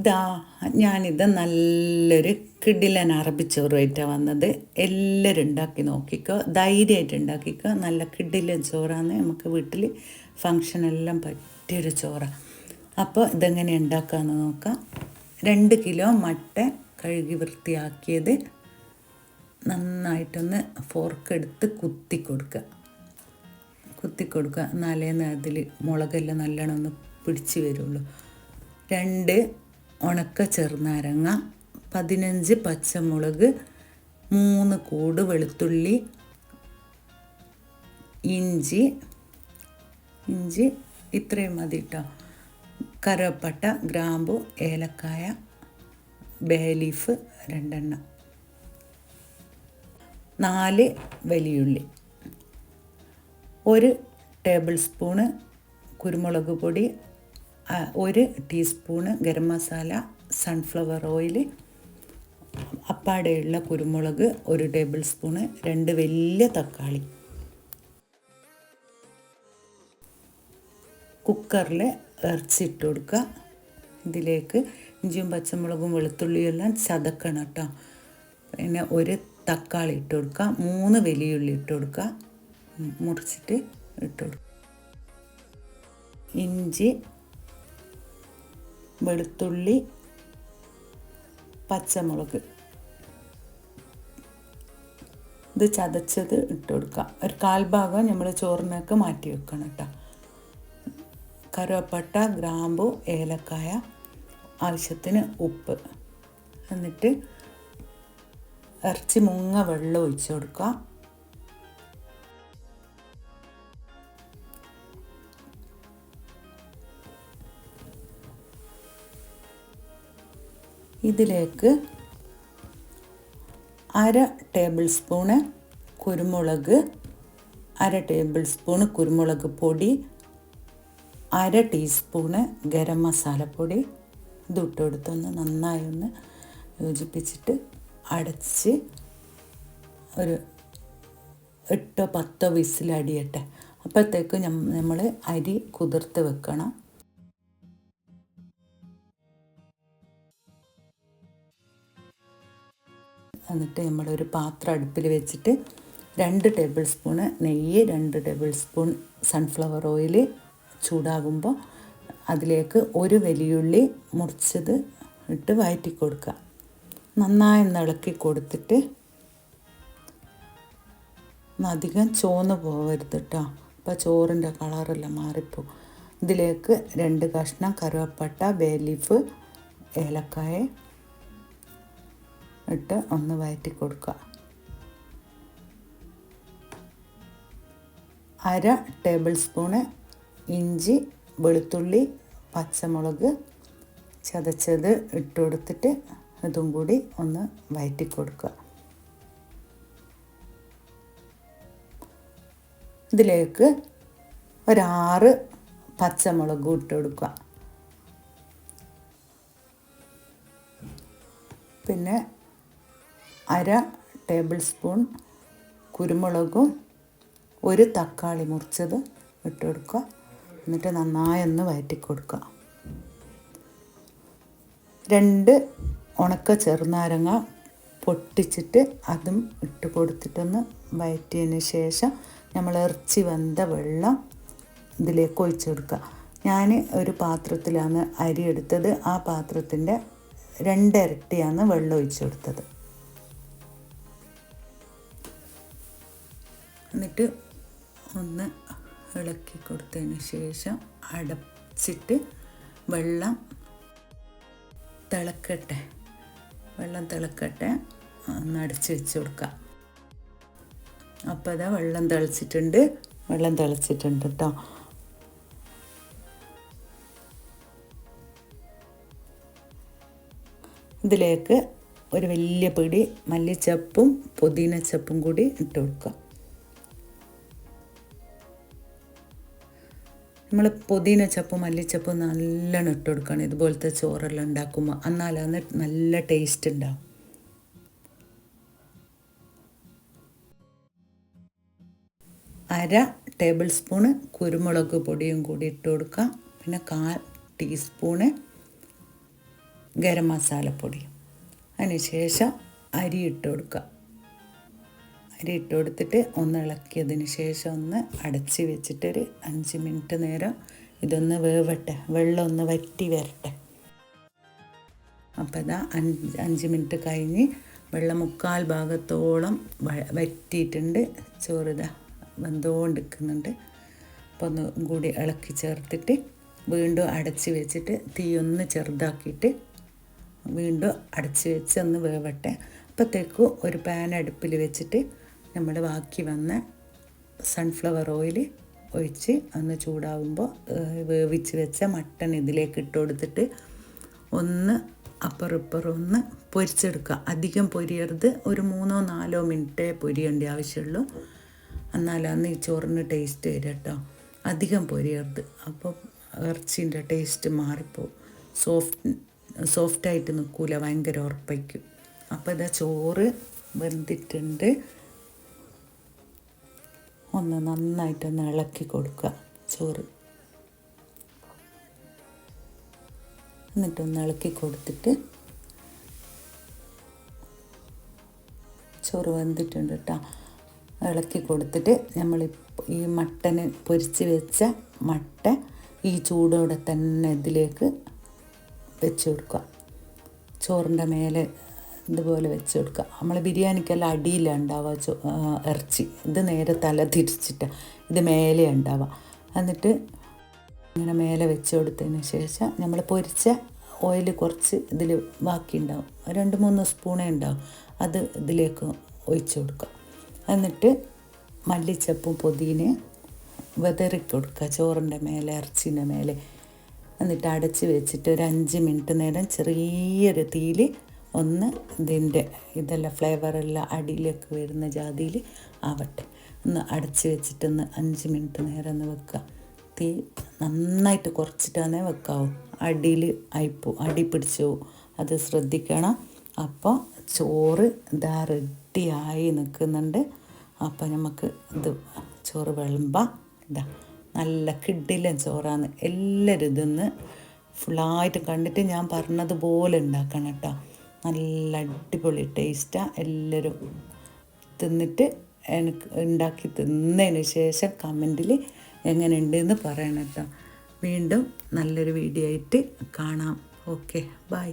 ഇതാ ഞാനിത് നല്ലൊരു കിടിലൻ അറബിച്ചോറുമായിട്ടാണ് വന്നത്. എല്ലാവരും ഉണ്ടാക്കി നോക്കിക്കോ, ധൈര്യമായിട്ട് ഉണ്ടാക്കിക്കോ. നല്ല കിടിലൻ ചോറാണ്, നമുക്ക് വീട്ടിൽ ഫങ്ഷനെല്ലാം പറ്റിയൊരു ചോറാണ്. അപ്പോൾ ഇതെങ്ങനെ ഉണ്ടാക്കാമെന്ന് നോക്കാം. 2 കിലോ മട്ടൻ കഴുകി വൃത്തിയാക്കിയത് നന്നായിട്ടൊന്ന് ഫോർക്കെടുത്ത് കുത്തി കൊടുക്കുക. എന്നാലേ അതിൽ മുളകെല്ലാം നല്ലോണം ഒന്ന് പിടിച്ച് വരുള്ളൂ. 2 ഉണക്ക ചെറുനാരങ്ങ, 15 പച്ചമുളക്, 3 കൂട് വെളുത്തുള്ളി, ഇഞ്ചി ഇത്രയും മതി കേട്ടോ. കറുവപ്പട്ട, ഗ്രാമ്പു, ഏലക്കായ, ബേ ലീഫ് 2 എണ്ണം, 4 വലിയുള്ളി, 1 ടേബിൾ സ്പൂണ് കുരുമുളക് പൊടി, 1 teaspoon garam masala, sunflower oil, അപ്പാടെയുള്ള കുരുമുളക് 1 ടേബിൾ സ്പൂണ്, 2 വലിയ തക്കാളി. കുക്കറിൽ ഇറച്ചിട്ട് കൊടുക്കുക. ഇതിലേക്ക് ഇഞ്ചിയും പച്ചമുളകും വെളുത്തുള്ളിയും എല്ലാം ചതക്കണം കേട്ടോ. പിന്നെ 1 തക്കാളി ഇട്ട് കൊടുക്കുക, 3 വലിയുള്ളി ഇട്ട് കൊടുക്കുക, മുറിച്ചിട്ട് ഇട്ട് കൊടുക്കുക. ഇഞ്ചി, വെളുത്തുള്ളി, പച്ചമുളക് ഇത് ചതച്ചത് ഇട്ട് കൊടുക്കുക. ഒരു 1/4 ഭാഗം നമ്മൾ ചോറിനൊക്കെ മാറ്റി വെക്കണം കേട്ടോ. കറുവപ്പട്ട, ഗ്രാമ്പു, ഏലക്കായ, ആവശ്യത്തിന് ഉപ്പ്. എന്നിട്ട് ഇറച്ചി മുങ്ങ വെള്ളം ഒഴിച്ച് കൊടുക്കുക. ഇതിലേക്ക് 1/2 ടേബിൾ സ്പൂണ് കുരുമുളക്, 1/2 ടേബിൾ സ്പൂണ് കുരുമുളക് പൊടി, 1/2 ടീസ്പൂണ് ഗരം മസാലപ്പൊടി ഇതിട്ട് കൊടുത്തൊന്ന് നന്നായി ഒന്ന് യോജിപ്പിച്ചിട്ട് അടച്ച് ഒരു 8-10 വിസിലടിയട്ടെ. അപ്പോഴത്തേക്ക് നമ്മൾ അരി കുതിർത്ത് വെക്കണം. എന്നിട്ട് നമ്മളൊരു പാത്രം അടുപ്പിൽ വെച്ചിട്ട് 2 ടേബിൾ സ്പൂണ് നെയ്യ്, 2 ടേബിൾ സ്പൂൺ സൺഫ്ലവർ ഓയിൽ ചൂടാകുമ്പോൾ അതിലേക്ക് 1 വലിയുള്ളി മുറിച്ചത് ഇട്ട് വഴറ്റി കൊടുക്കുക. നന്നായി ഇളക്കി കൊടുത്തിട്ട് അധികം ചോന്ന് പോകരുത് കേട്ടോ, അപ്പോൾ ചോറിൻ്റെ കളറെല്ലാം മാറിപ്പോവും. ഇതിലേക്ക് 2 കഷ്ണം കറുവപ്പട്ട, ബേ ലീഫ്, ഏലക്കായ ഇട്ട് ഒന്ന് വഴറ്റി കൊടുക്കുക. 1/2 ടേബിൾ സ്പൂണ് ഇഞ്ചി, വെളുത്തുള്ളി, പച്ചമുളക് ചതച്ചത് ഇട്ട് കൊടുത്തിട്ട് ഇതും കൂടി ഒന്ന് വഴറ്റി കൊടുക്കുക. ഇതിലേക്ക് 6 പച്ചമുളക് ഇട്ട് കൊടുക്കുക. പിന്നെ 1/2 ടേബിൾ സ്പൂൺ കുരുമുളകും 1 തക്കാളി മുറിച്ചത് ഇട്ട് കൊടുക്കുക. എന്നിട്ട് നന്നായി ഒന്ന് വഴറ്റി കൊടുക്കുക. 2 ഉണക്ക ചെറുനാരങ്ങ പൊട്ടിച്ചിട്ട് അതും ഇട്ട് കൊടുത്തിട്ടൊന്ന് വഴറ്റിയതിന് ശേഷം നമ്മൾ ഇറച്ചി വെന്ത വെള്ളം ഇതിലേക്ക് ഒഴിച്ച് കൊടുക്കുക. ഞാൻ ഒരു പാത്രത്തിലാണ് അരി എടുത്തത്, ആ പാത്രത്തിൻ്റെ 2 ഇരട്ടിയാണ് വെള്ളം ഒഴിച്ച് കൊടുത്തത്. എന്നിട്ട് ഒന്ന് ഇളക്കി കൊടുത്തതിന് ശേഷം അടച്ചിട്ട് വെള്ളം തിളക്കട്ടെ ഒന്ന് അടച്ച് വെച്ച് കൊടുക്കുക. അപ്പോൾ അതാ വെള്ളം തിളച്ചിട്ടുണ്ട് കേട്ടോ. ഇതിലേക്ക് ഒരു വലിയ പിടി മല്ലിച്ചപ്പും പുതിനച്ചപ്പും കൂടി ഇട്ട് കൊടുക്കുക. നമ്മൾ പുതിനച്ചപ്പും മല്ലിച്ചപ്പും നല്ലോണം ഇട്ട് കൊടുക്കണം ഇതുപോലത്തെ ചോറെല്ലാം ഉണ്ടാക്കുമ്പോൾ, എന്നാലാണ് നല്ല ടേസ്റ്റ് ഉണ്ടാവും. 1/2 ടേബിൾ സ്പൂണ് കുരുമുളക് പൊടിയും കൂടി ഇട്ട് കൊടുക്കാം. പിന്നെ 1/4 ടീസ്പൂണ് ഗരം മസാലപ്പൊടി. അതിന് ശേഷം അരി ഇട്ട് കൊടുക്കുക. അരി ഇട്ട് കൊടുത്തിട്ട് ഒന്ന് ഇളക്കിയതിന് ശേഷം ഒന്ന് അടച്ച് വെച്ചിട്ടൊരു 5 മിനിറ്റ് നേരം ഇതൊന്ന് വേവട്ടെ, വെള്ളം ഒന്ന് വറ്റി വരട്ടെ. അപ്പോൾ ഇതാ 5 മിനിറ്റ് കഴിഞ്ഞ് വെള്ളം 1/4 ഭാഗത്തോളം വറ്റിയിട്ടുണ്ട്. ചോറ് ഇതാ വെന്തുകൊണ്ടിരിക്കുന്നുണ്ട്. അപ്പോൾ ഒന്ന് കൂടി ഇളക്കി ചേർത്തിട്ട് വീണ്ടും അടച്ച് വെച്ചിട്ട് തീ ഒന്ന് ചെറുതാക്കിയിട്ട് വീണ്ടും അടച്ച് വെച്ച് ഒന്ന് വേവട്ടെ. അപ്പോഴത്തേക്കും ഒരു പാൻ അടുപ്പിൽ വെച്ചിട്ട് നമ്മൾ ബാക്കി വന്ന സൺഫ്ലവർ ഓയിൽ ഒഴിച്ച് ഒന്ന് ചൂടാവുമ്പോൾ വേവിച്ച് വെച്ച മട്ടൺ ഇതിലേക്ക് ഇട്ട് കൊടുത്തിട്ട് ഒന്ന് അപ്പുറം ഇപ്പുറം ഒന്ന് പൊരിച്ചെടുക്കുക. അധികം പൊരിയരുത്, ഒരു 3-4 മിനിറ്റേ പൊരിയേണ്ട ആവശ്യമുള്ളൂ. എന്നാലാണ് ഈ ചോറിന് ടേസ്റ്റ് വരിക കേട്ടോ. അധികം പൊരിയരുത്, അപ്പോൾ ഇറച്ചിൻ്റെ ടേസ്റ്റ് മാറിപ്പോവും. സോഫ്റ്റായിട്ട് നിൽക്കില്ല, ഭയങ്കര ഉറപ്പായിരിക്കും. അപ്പോൾ ഇതാ ചോറ് വെന്തിട്ടുണ്ട്. ഒന്ന് നന്നായിട്ടൊന്ന് ഇളക്കി കൊടുക്കുക ചോറ്. എന്നിട്ടൊന്ന് ഇളക്കി കൊടുത്തിട്ട് ചോറ് വെന്തിട്ടുണ്ട് കേട്ടോ. ഇളക്കി കൊടുത്തിട്ട് നമ്മൾ ഈ മട്ടന് പൊരിച്ച് വെച്ച മട്ട ഈ ചൂടോടെ തന്നെ ഇതിലേക്ക് വെച്ച് കൊടുക്കുക. ചോറിൻ്റെ മേലെ ഇതുപോലെ വെച്ച് കൊടുക്കുക. നമ്മൾ ബിരിയാണിക്കെല്ലാം അടിയിലാണ് ഉണ്ടാവുക ഇറച്ചി. ഇത് നേരെ തല തിരിച്ചിട്ട് ഇത് മേലെ ഉണ്ടാവുക. എന്നിട്ട് ഇങ്ങനെ മേലെ വെച്ച് കൊടുത്തതിന് ശേഷം നമ്മൾ പൊരിച്ച ഓയിൽ കുറച്ച് ഇതിൽ ബാക്കി ഉണ്ടാവും, 2-3 സ്പൂണേ ഉണ്ടാവും. അത് ഇതിലേക്ക് ഒഴിച്ച് കൊടുക്കുക. എന്നിട്ട് മല്ലിച്ചപ്പും പുതിനയും വിതറി കൊടുക്കുക ചോറിൻ്റെ മേലെ, ഇറച്ചിൻ്റെ മേലെ. എന്നിട്ട് അടച്ച് വെച്ചിട്ട് ഒരു 5 മിനിറ്റ് നേരം ചെറിയൊരു തീയിൽ ഒന്ന് ഇതെല്ലാം ഫ്ലേവറെല്ലാം അടിയിലേക്ക് വരുന്ന ജാതിയിൽ ആവട്ടെ. ഒന്ന് അടച്ച് വെച്ചിട്ടൊന്ന് 5 മിനിറ്റ് നേരം ഒന്ന് വെക്കുക. തീ നന്നായിട്ട് കുറച്ചിട്ടാണേ വെക്കാവൂ, അടിയിൽ അടി പിടിച്ചു പോവും, അത് ശ്രദ്ധിക്കണം. അപ്പോൾ ചോറ് ഇതാ റെഡിയായി നിൽക്കുന്നുണ്ട്. അപ്പോൾ നമുക്ക് ഇത് ചോറ് വിളമ്പാം. ഇതാ നല്ല കിടിലൻ ചോറാണ്. എല്ലാവരും ഇതൊന്ന് ഫുള്ളായിട്ട് കണ്ടിട്ട് ഞാൻ പറഞ്ഞതുപോലെ ഉണ്ടാക്കണം കേട്ടോ. നല്ല അടിപൊളി ടേസ്റ്റാണ്. എല്ലാവരും തിന്നിട്ട് എനിക്ക് ഉണ്ടാക്കി തിന്നതിന് ശേഷം കമൻറ്റിൽ എങ്ങനെയുണ്ടെന്ന് പറയണം കേട്ടോ. വീണ്ടും നല്ലൊരു വീഡിയോ ആയിട്ട് കാണാം. Okay, by.